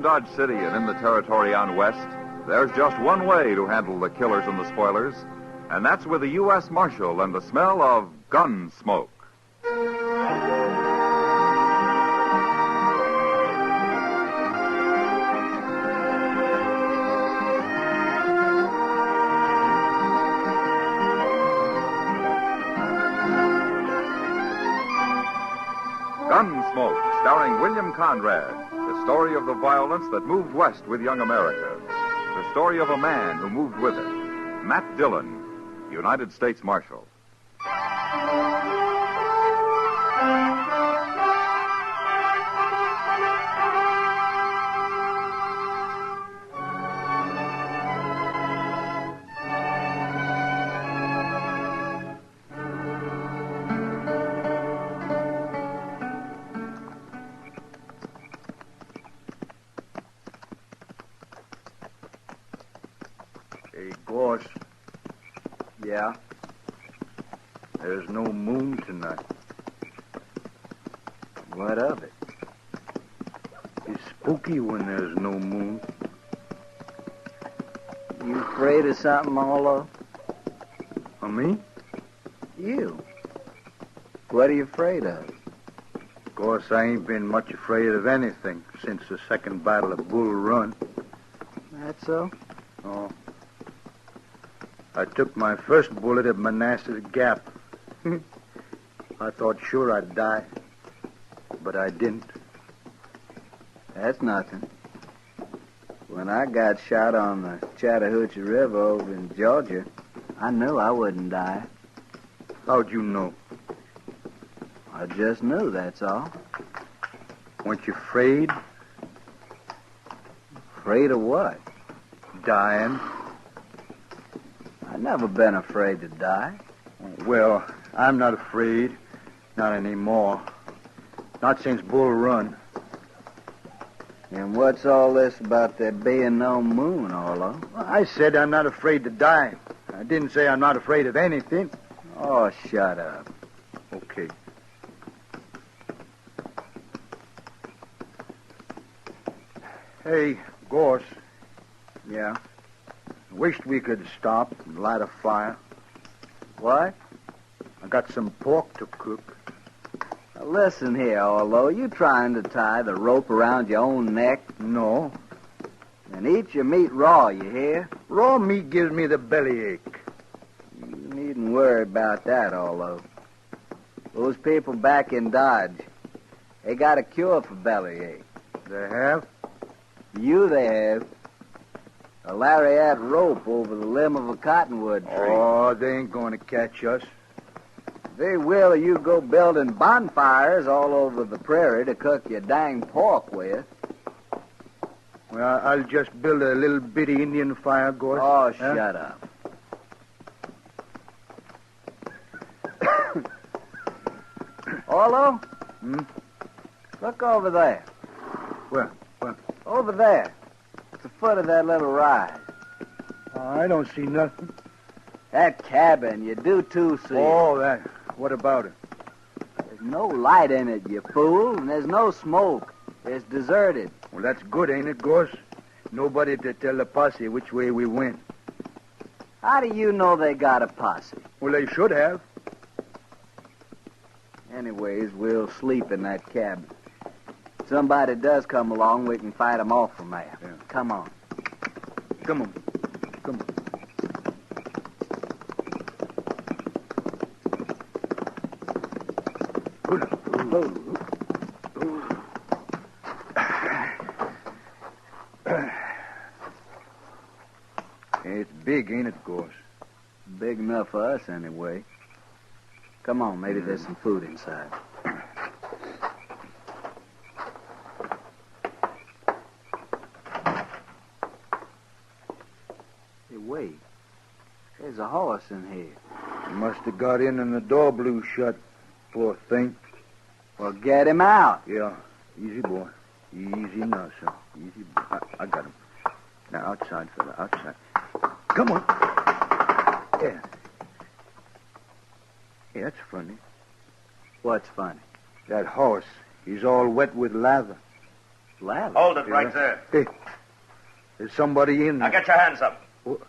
Dodge City and in the territory on west, there's just one way to handle the killers and the spoilers, and that's with a U.S. Marshal and the smell of Gunsmoke. Gunsmoke, starring William Conrad, the story of the violence that moved west with young America. The story of a man who moved with it. Matt Dillon, United States Marshal. Hey, Gorse. Yeah? There's no moon tonight. What of it? It's spooky when there's no moon. You afraid of something, Arlo? Of me? You. What are you afraid of? Of course, I ain't been much afraid of anything since the second battle of Bull Run. That so? Oh. I took my first bullet at Manassas Gap. I thought sure I'd die, but I didn't. That's nothing. When I got shot on the Chattahoochee River over in Georgia, I knew I wouldn't die. How'd you know? I just knew, that's all. Weren't you afraid? Afraid of what? Dying? I've never been afraid to die. Well, I'm not afraid. Not anymore. Not since Bull Run. And what's all this about there being no moon, Arlo? I said I'm not afraid to die. I didn't say I'm not afraid of anything. Oh, shut up. Okay. Hey, Gorse. Yeah? Wished we could stop and light a fire. What? I got some pork to cook. Now listen here, Arlo. You trying to tie the rope around your own neck? No. And eat your meat raw, you hear? Raw meat gives me the bellyache. You needn't worry about that, Arlo. Those people back in Dodge, they got a cure for bellyache. They have? You they have. A lariat rope over the limb of a cottonwood tree. Oh, they ain't going to catch us. They will if you go building bonfires all over the prairie to cook your dang pork with. Well, I'll just build a little bitty Indian fire, Gorse. Oh, shut up. Arlo? Hmm? Look over there. Where? Over there. At the foot of that little rise. I don't see nothing. That cabin, you do too see. Oh, that. What about it? There's no light in it, you fool, and there's no smoke. It's deserted. Well, that's good, ain't it, Gorse? Nobody to tell the posse which way we went. How do you know they got a posse? Well, they should have. Anyways, we'll sleep in that cabin. If somebody does come along, we can fight them off from there. Yeah. Come on. Come on. Come on. It's big, ain't it, Gorse? Big enough for us, anyway. Come on, maybe there's some food inside. Hey, wait. There's a horse in here. He must have got in and the door blew shut, poor thing. Well, get him out. Yeah, easy, boy. Easy now, son. Easy. I got him. Now, outside, fella, outside. Come on. Yeah. Hey, that's funny. What's funny? That horse, he's all wet with lather. Lavin? Hold it right there. Hey, there's somebody in Now there. get your hands up. What?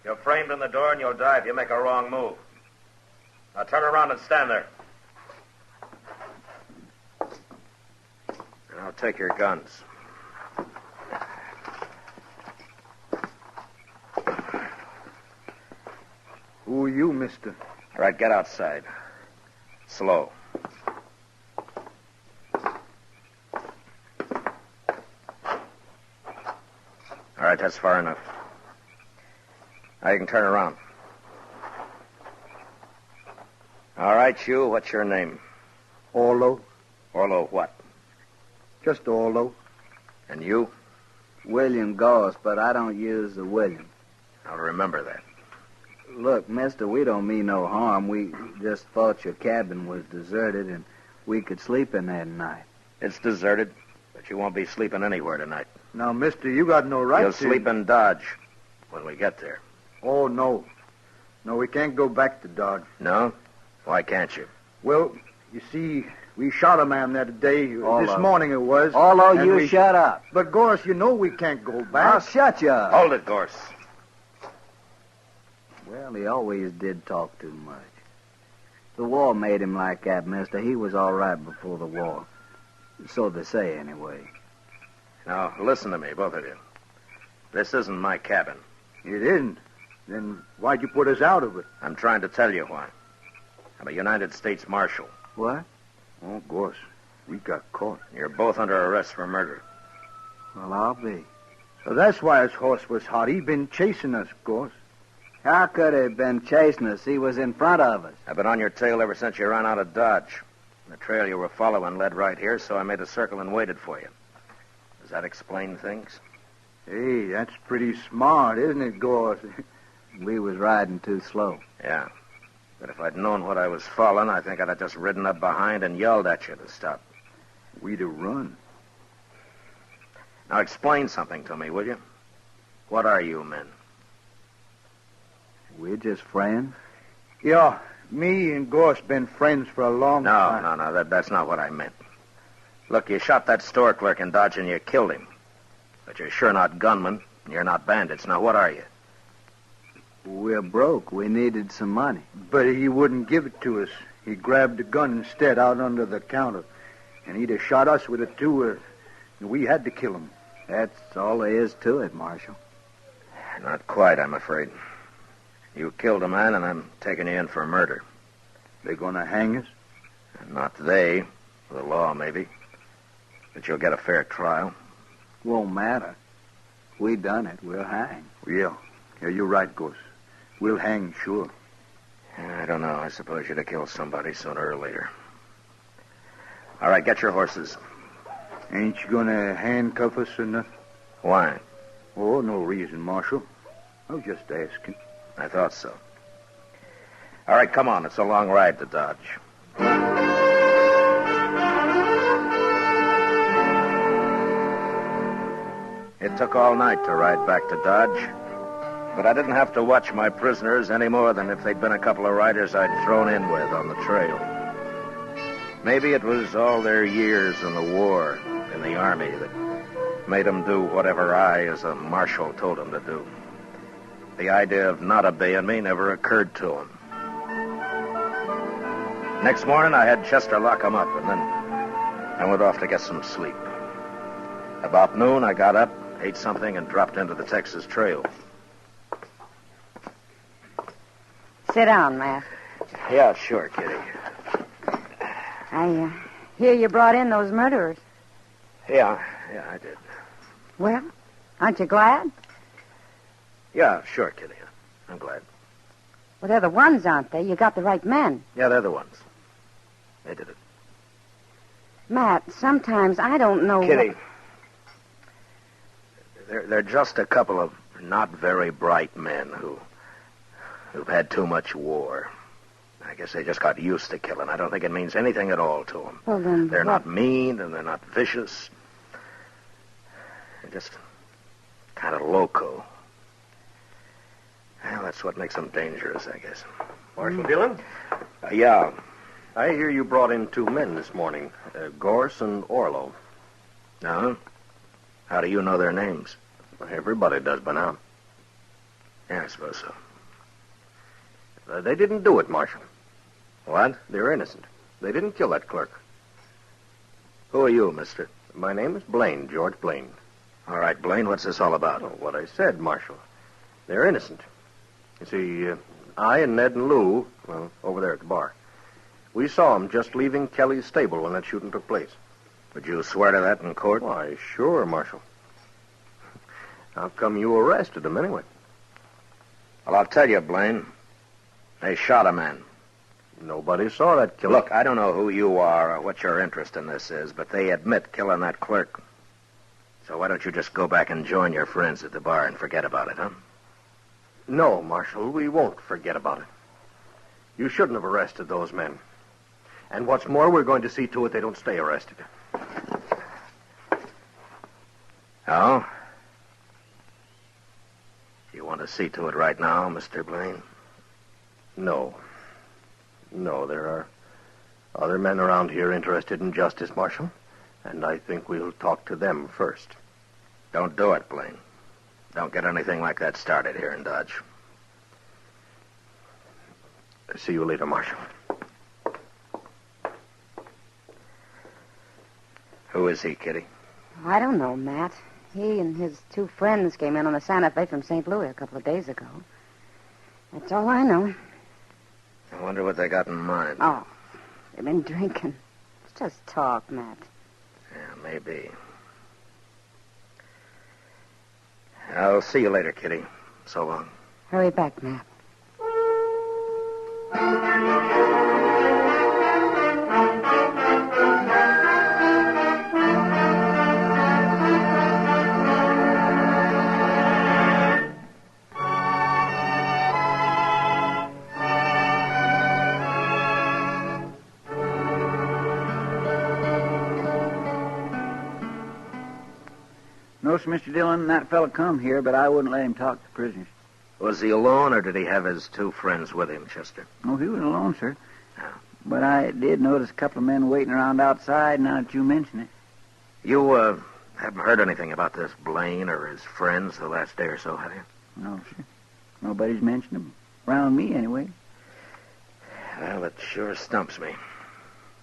You're framed in the door and you'll die if you make a wrong move. Now turn around and stand there. Now take your guns. Who are you, mister? All right, get outside. Slow. All right, that's far enough. Now you can turn around. All right, you, what's your name? Orlo. Orlo what? Just Orlo. And you? William Goss, but I don't use the William. I'll remember that. Look, mister, we don't mean no harm. We just thought your cabin was deserted and we could sleep in there tonight. It's deserted, but you won't be sleeping anywhere tonight. Now, mister, you got no right You'll to... sleep in Dodge when we get there. Oh, no. No, we can't go back to Dodge. No? Why can't you? Well, you see, we shot a man there today. Orlo. This morning it was. Orlo, and you shut up. But, Gorse, you know we can't go back. I'll shut you up. Hold it, Gorse. Well, he always did talk too much. The war made him like that, mister. He was all right before the war. So they say, anyway. Now, listen to me, both of you. This isn't my cabin. It isn't. Then why'd you put us out of it? I'm trying to tell you why. I'm a United States Marshal. What? Oh, Gorse, we got caught. You're both under arrest for murder. Well, I'll be. So that's why his horse was hot. He been chasing us, Gorse. How could he have been chasing us? He was in front of us. I've been on your tail ever since you ran out of Dodge. The trail you were following led right here, so I made a circle and waited for you. Does that explain things? Hey, that's pretty smart, isn't it, Gorse? We was riding too slow. Yeah. But if I'd known what I was following, I think I'd have just ridden up behind and yelled at you to stop. We'd have run. Now explain something to me, will you? What are you men? We're just friends. Yeah, me and Gorse been friends for a long time. No, that's not what I meant. Look, you shot that store clerk in Dodge and you killed him. But you're sure not gunmen, and you're not bandits. Now, what are you? We're broke. We needed some money. But he wouldn't give it to us. He grabbed the gun instead out under the counter. And he'd have shot us with it, too. We had to kill him. That's all there is to it, Marshal. Not quite, I'm afraid. You killed a man, and I'm taking you in for murder. They're going to hang us? Not they. The law, maybe. But you'll get a fair trial. Won't matter. We done it. We'll hang. Yeah, you're right, Gorse. We'll hang, sure. I don't know. I suppose you'd have killed somebody sooner or later. All right, get your horses. Ain't you going to handcuff us or nothing? Why? Oh, no reason, Marshal. I was just asking. I thought so. All right, come on. It's a long ride to Dodge. It took all night to ride back to Dodge, but I didn't have to watch my prisoners any more than if they'd been a couple of riders I'd thrown in with on the trail. Maybe it was all their years in the war, in the Army, that made them do whatever I, as a marshal, told them to do. The idea of not obeying me never occurred to them. Next morning, I had Chester lock them up, and then I went off to get some sleep. About noon, I got up, ate something, and dropped into the Texas Trail. Sit down, Matt. Yeah, sure, Kitty. I hear you brought in those murderers. Yeah, I did. Well, aren't you glad? Yeah, sure, Kitty. I'm glad. Well, they're the ones, aren't they? You got the right men. Yeah, they're the ones. They did it. Matt, sometimes I don't know... Kitty, they're just a couple of not very bright men who've had too much war. I guess they just got used to killing. I don't think it means anything at all to them. Well, then They're what? not mean, and they're not vicious. They're just kind of loco. Well, that's what makes them dangerous, I guess. Marshal Dillon? Yeah. I hear you brought in two men this morning, Gorse and Orlo. No? How do you know their names? Everybody does by now. Yeah, I suppose so. They didn't do it, Marshal. What? They're innocent. They didn't kill that clerk. Who are you, mister? My name is Blaine, George Blaine. All right, Blaine, what's this all about? Oh, what I said, Marshal. They're innocent. You see, I and Ned and Lou, well, over there at the bar, we saw them just leaving Kelly's stable when that shooting took place. Would you swear to that in court? Why, sure, Marshal. How come you arrested them anyway? Well, I'll tell you, Blaine. They shot a man. Nobody saw that killing. Look, I don't know who you are or what your interest in this is, but they admit killing that clerk. So why don't you just go back and join your friends at the bar and forget about it, huh? No, Marshal, we won't forget about it. You shouldn't have arrested those men. And what's more, we're going to see to it they don't stay arrested. Oh? You want to see to it right now, Mr. Blaine? No. No, there are other men around here interested in justice, Marshal. And I think we'll talk to them first. Don't do it, Blaine. Don't get anything like that started here in Dodge. See you later, Marshal. Who is he, Kitty? I don't know, Matt. He and his two friends came in on the Santa Fe from St. Louis a couple of days ago. That's all I know. I wonder what they got in mind. Oh, they've been drinking. It's just talk, Matt. Yeah, maybe. I'll see you later, Kitty. So long. Hurry back, Matt. No, sir, Mr. Dillon, that fella come here, but I wouldn't let him talk to prisoners. Was he alone, or did he have his two friends with him, Chester? Oh, he was alone, sir. Yeah. But I did notice a couple of men waiting around outside now that you mention it. You, haven't heard anything about this Blaine or his friends the last day or so, have you? No, sir. Nobody's mentioned them. Around me, anyway. Well, it sure stumps me.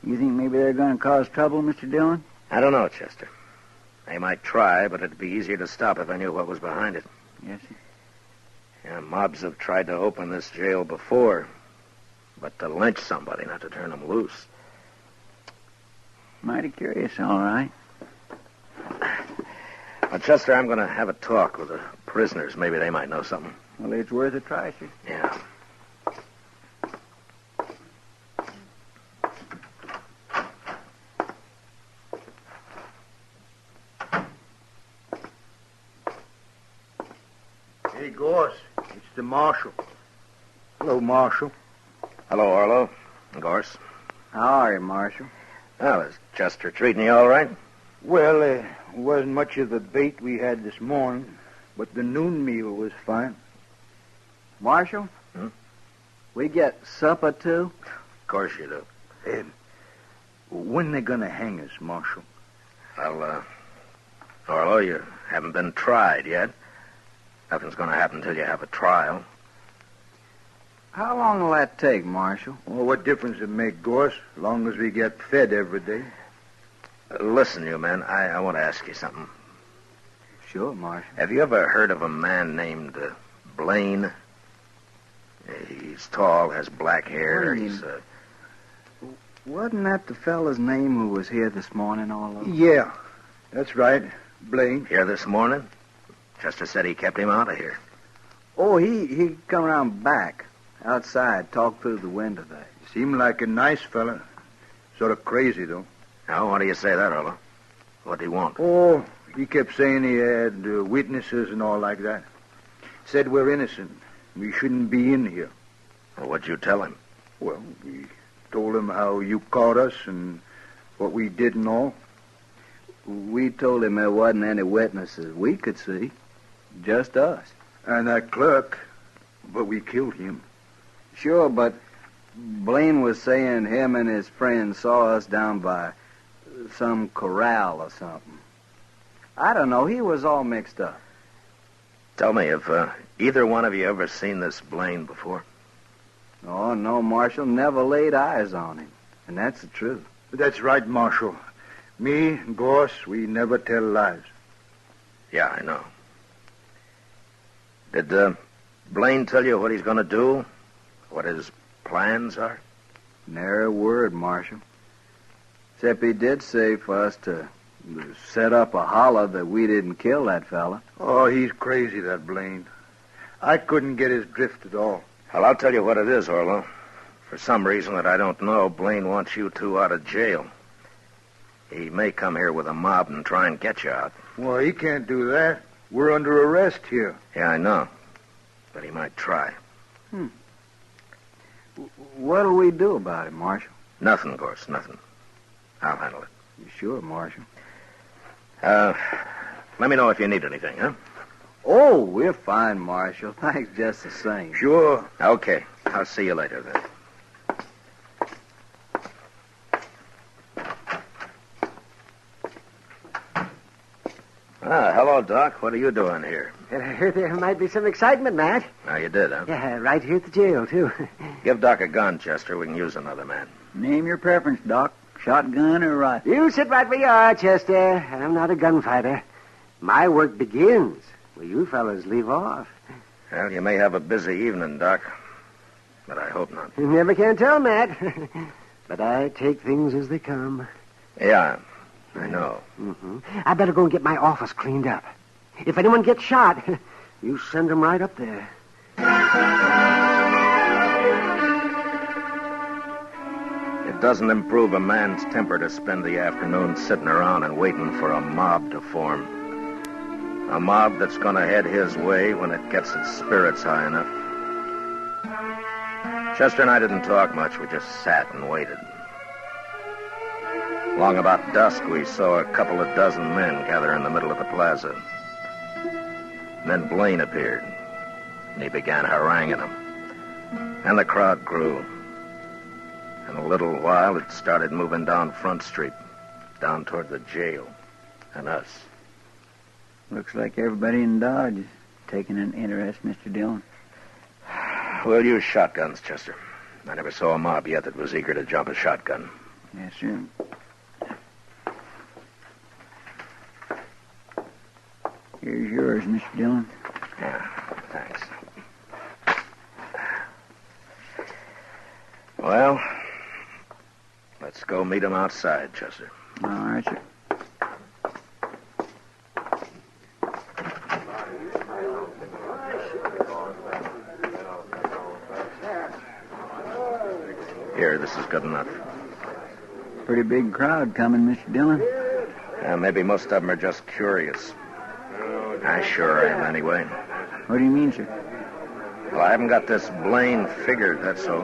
You think maybe they're going to cause trouble, Mr. Dillon? I don't know, Chester. They might try, but it'd be easier to stop if I knew what was behind it. Yes, sir. Yeah, mobs have tried to open this jail before, but to lynch somebody, not to turn them loose. Mighty curious, all right. Well, Chester, I'm going to have a talk with the prisoners. Maybe they might know something. Well, it's worth a try, sir. Yeah. Hey, Gorse, it's the marshal. Hello, Marshal. Hello, Orlo. Gorse. How are you, Marshal? Well, is Chester treating you all right? Well, it wasn't much of the bait we had this morning, but the noon meal was fine. Marshal? We get supper, too? Of course you do. When they gonna hang us, Marshal? Well, Orlo, you haven't been tried yet. Nothing's going to happen until you have a trial. How long will that take, Marshal? Well, what difference does it make, Gorse, as long as we get fed every day? Listen, you men, I want to ask you something. Sure, Marshal. Have you ever heard of a man named Blaine? He's tall, has black hair. Blaine. He's, Wasn't that the fella's name who was here this morning, Orlo? Yeah, that's right, Blaine. here this morning? Chester said he kept him out of here. Oh, he come around back, outside, talked through the window there. Seemed like a nice fella. Sort of crazy, though. Now, why do you say that, Orlo? What do you want? Oh, he kept saying he had witnesses and all like that. Said we're innocent. We shouldn't be in here. Well, what'd you tell him? Well, we told him how you caught us and what we did and all. We told him there wasn't any witnesses we could see. Just us. And that clerk, but we killed him. Sure, but Blaine was saying him and his friends saw us down by some corral or something. I don't know. He was all mixed up. Tell me, have either one of you ever seen this Blaine before? Oh, no, Marshal. Never laid eyes on him. And that's the truth. That's right, Marshal. Me and Gorse, we never tell lies. Yeah, I know. Did Blaine tell you what he's going to do? What his plans are? Nary a word, Marshal. Except he did say for us to set up a holler that we didn't kill that fella. Oh, he's crazy, that Blaine. I couldn't get his drift at all. Well, I'll tell you what it is, Orlo. For some reason that I don't know, Blaine wants you two out of jail. He may come here with a mob and try and get you out. Well, he can't do that. We're under arrest here. Yeah, I know. But he might try. What'll we do about it, Marshal? Nothing, Gorse, nothing. I'll handle it. You sure, Marshal? Let me know if you need anything, huh? Oh, we're fine, Marshal. Thanks just the same. Sure. Okay. I'll see you later, then. Hello, Doc. What are you doing here? I heard there might be some excitement, Matt. Oh, you did, huh? Yeah, right here at the jail, too. Give Doc a gun, Chester. We can use another man. Name your preference, Doc. Shotgun or rifle? You sit right where you are, Chester. I'm not a gunfighter. My work begins where you fellas leave off. Well, you may have a busy evening, Doc. But I hope not. You never can tell, Matt. But I take things as they come. Yeah, I know. Mm-hmm. I better go and get my office cleaned up. If anyone gets shot, you send them right up there. It doesn't improve a man's temper to spend the afternoon sitting around and waiting for a mob to form. A mob that's going to head his way when it gets its spirits high enough. Chester and I didn't talk much. We just sat and waited. Long about dusk, we saw a couple of dozen men gather in the middle of the plaza. And then Blaine appeared, and he began haranguing them. And the crowd grew. In a little while, it started moving down Front Street, down toward the jail, and us. Looks like everybody in Dodge is taking an interest, Mr. Dillon. We'll use shotguns, Chester. I never saw a mob yet that was eager to jump a shotgun. Yes, sir. Here's yours, Mr. Dillon. Yeah, thanks. Well, let's go meet him outside, Chester. All right, sir. Here, this is good enough. Pretty big crowd coming, Mr. Dillon. Maybe most of them are just curious. I sure am, anyway. What do you mean, sir? Well, I haven't got this Blaine figured, that's all.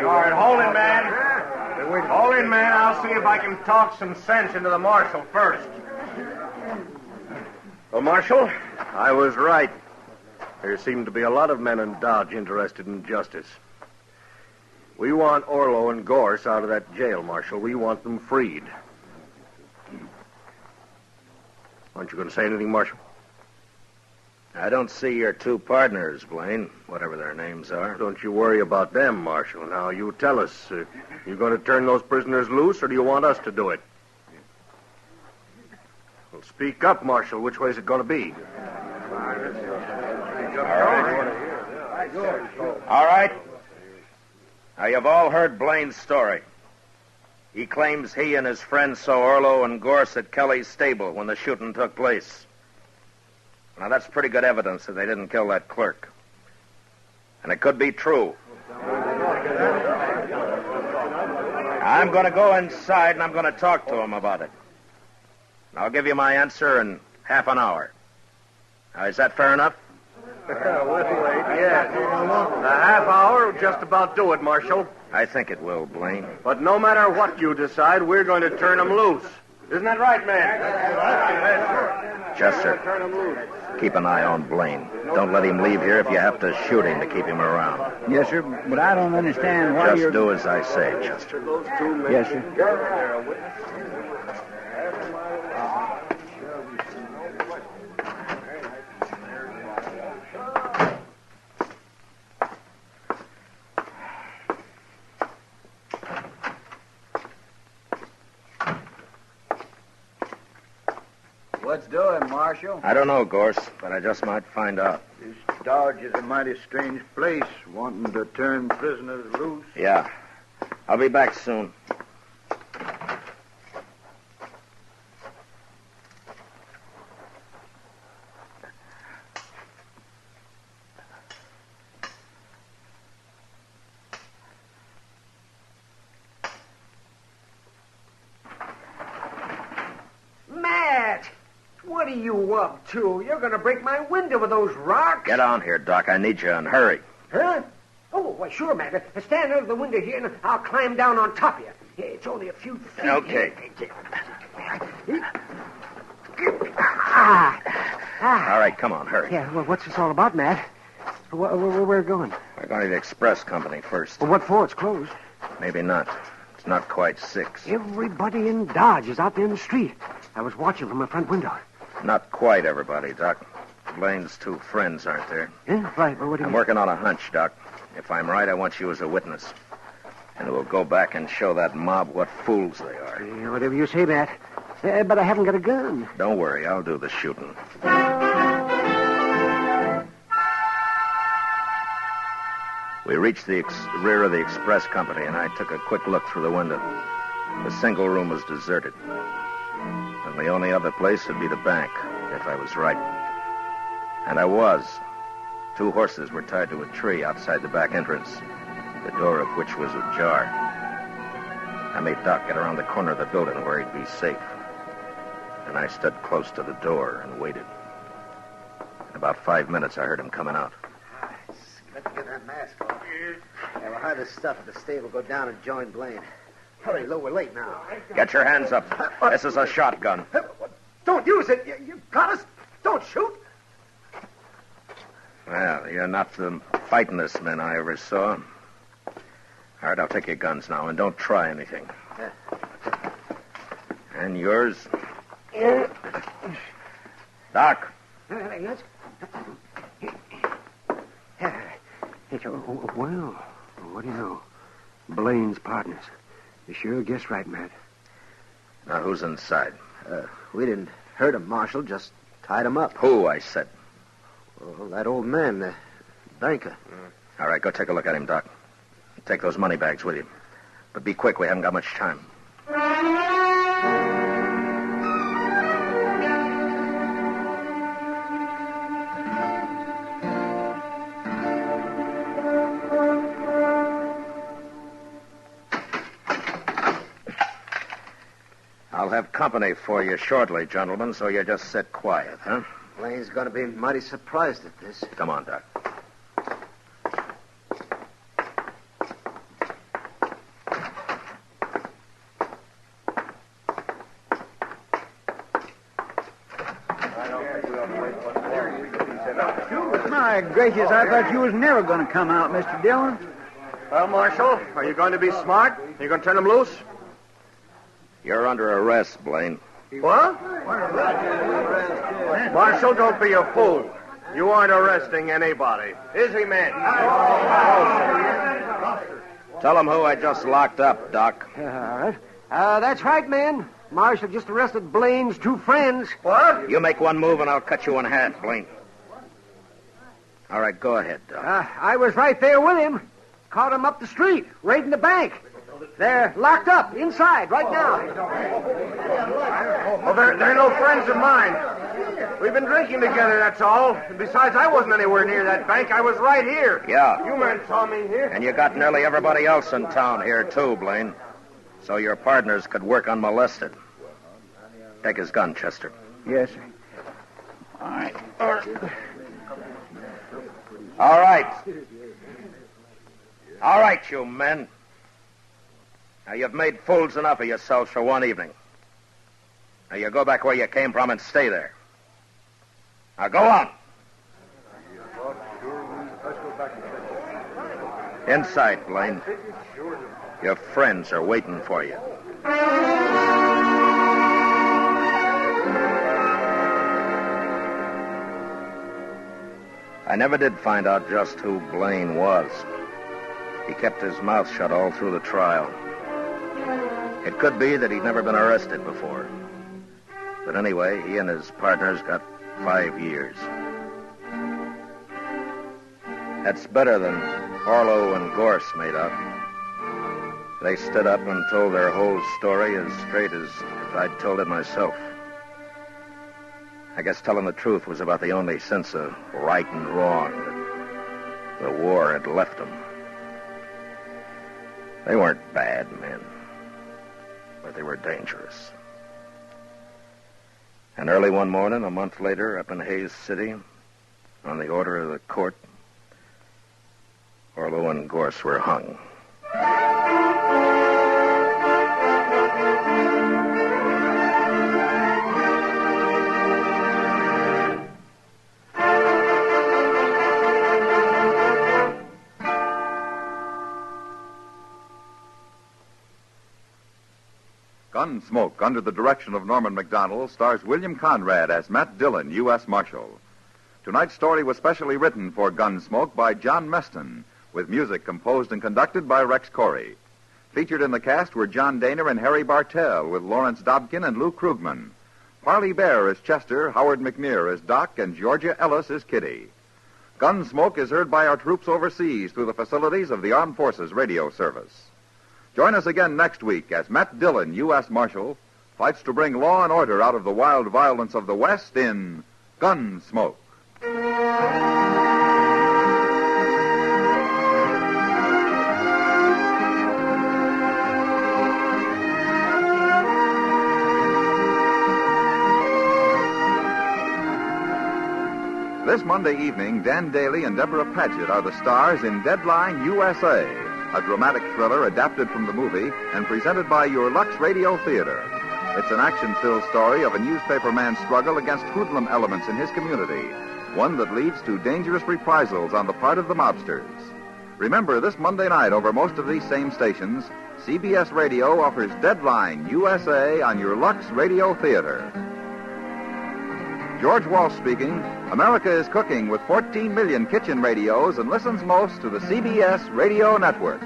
All right, hold it, man. Hold it, man. I'll see if I can talk some sense into the marshal first. Well, Marshal, I was right. There seem to be a lot of men in Dodge interested in justice. We want Orlo and Gorse out of that jail, Marshal. We want them freed. Aren't you going to say anything, Marshal? I don't see your two partners, Blaine, whatever their names are. Don't you worry about them, Marshal. Now, you tell us. You going to turn those prisoners loose, or do you want us to do it? Well, speak up, Marshal. Which way is it going to be? All right. Now, you've all heard Blaine's story. He claims he and his friends saw Orlo and Gorse at Kelly's stable when the shooting took place. Now, that's pretty good evidence that they didn't kill that clerk. And it could be true. I'm going to go inside and I'm going to talk to him about it. And I'll give you my answer in half an hour. Now, is that fair enough? Yeah. A half hour will just about do it, Marshal. I think it will, Blaine. But no matter what you decide, we're going to turn them loose. Isn't that right, man? Chester, keep an eye on Blaine. Don't let him leave here if you have to shoot him to keep him around. Yes, sir, but I don't understand why Just do as I say, Chester. Yes, sir. What's doing, Marshal? I don't know, Gorse, but I just might find out. This Dodge is a mighty strange place, wanting to turn prisoners loose. Yeah. I'll be back soon. Matt! What are you up to? You're going to break my window with those rocks. Get on here, Doc. I need you, and hurry. Huh? Oh, why, sure, Matt. Stand under the window here, and I'll climb down on top of you. It's only a few feet. Okay. Ah. All right, come on, hurry. Yeah, well, what's this all about, Matt? Where we're going? We're going to the express company first. Well, what for? It's closed. Maybe not. It's not quite 6. Everybody in Dodge is out there in the street. I was watching from my front window. Not quite everybody, Doc. Blaine's 2 friends aren't there. Yeah, right. Well, what do you I'm mean? working on a hunch, Doc. If I'm right, I want you as a witness. And we'll go back and show that mob what fools they are. Yeah, whatever you say, Matt. But I haven't got a gun. Don't worry, I'll do the shooting. We reached the rear of the express company, and I took a quick look through the window. The single room was deserted. And the only other place would be the bank, if I was right. And I was. 2 horses were tied to a tree outside the back entrance, the door of which was ajar. I made Doc get around the corner of the building where he'd be safe. And I stood close to the door and waited. In about 5 minutes, I heard him coming out. Let's get that mask off. Yeah, we'll hide this stuff at the stable, go down and join Blaine. Hurry, Lou, we're late now. Get your hands up. This is a shotgun. Don't use it. You got us. Don't shoot. Well, you're not the fightingest men I ever saw. All right, I'll take your guns now, and don't try anything. And yours? Doc. Well, what do you know? Blaine's partners. You sure guessed right, Matt. Now, who's inside? We didn't hurt him, Marshal, just tied him up. Who, I said. Well, that old man, the banker. All right, go take a look at him, Doc. Take those money bags with you. But be quick, we haven't got much time. I'll have company for you shortly, gentlemen, so you just sit quiet, huh? Blaine's going to be mighty surprised at this. Come on, Doc. My gracious, I thought you was never going to come out, Mr. Dillon. Well, Marshal, are you going to be smart? Are you going to turn them loose? You're under arrest, Blaine. What? Marshal, don't be a fool. You aren't arresting anybody. Is he, man? Tell them who I just locked up, Doc. All right. That's right, man. Marshal just arrested Blaine's 2 friends. What? You make one move and I'll cut you in half, Blaine. All right, go ahead, Doc. I was right there with him. Caught him up the street, raiding the bank. They're locked up inside right now. Well, they're no friends of mine. We've been drinking together, that's all. And besides, I wasn't anywhere near that bank. I was right here. Yeah. You men saw me here. And you got nearly everybody else in town here, too, Blaine. So your partners could work unmolested. Take his gun, Chester. Yes, sir. All right. All right. All right, you men. Now, you've made fools enough of yourselves for one evening. Now, you go back where you came from and stay there. Now go on. Inside, Blaine. Your friends are waiting for you. I never did find out just who Blaine was. He kept his mouth shut all through the trial. It could be that he'd never been arrested before. But anyway, he and his partners got 5 years. That's better than Orlo and Gorse made out. They stood up and told their whole story as straight as if I'd told it myself. I guess telling the truth was about the only sense of right and wrong that the war had left them. They weren't bad men, but they were dangerous. And early one morning, a month later, up in Hayes City, on the order of the court, Orlo and Gorse were hung. Gunsmoke, under the direction of Norman MacDonald, stars William Conrad as Matt Dillon, U.S. Marshal. Tonight's story was specially written for Gunsmoke by John Meston, with music composed and conducted by Rex Corey. Featured in the cast were John Daner and Harry Bartell, with Lawrence Dobkin and Lou Krugman. Parley Bear as Chester, Howard McNear as Doc, and Georgia Ellis as Kitty. Gunsmoke is heard by our troops overseas through the facilities of the Armed Forces Radio Service. Join us again next week as Matt Dillon, U.S. Marshal, fights to bring law and order out of the wild violence of the West in Gunsmoke. This Monday evening, Dan Daly and Deborah Paget are the stars in Deadline USA, a dramatic thriller adapted from the movie and presented by your Lux Radio Theater. It's an action-filled story of a newspaper man's struggle against hoodlum elements in his community, one that leads to dangerous reprisals on the part of the mobsters. Remember, this Monday night over most of these same stations, CBS Radio offers Deadline USA on your Lux Radio Theater. George Walsh speaking. America is cooking with 14 million kitchen radios and listens most to the CBS Radio Network.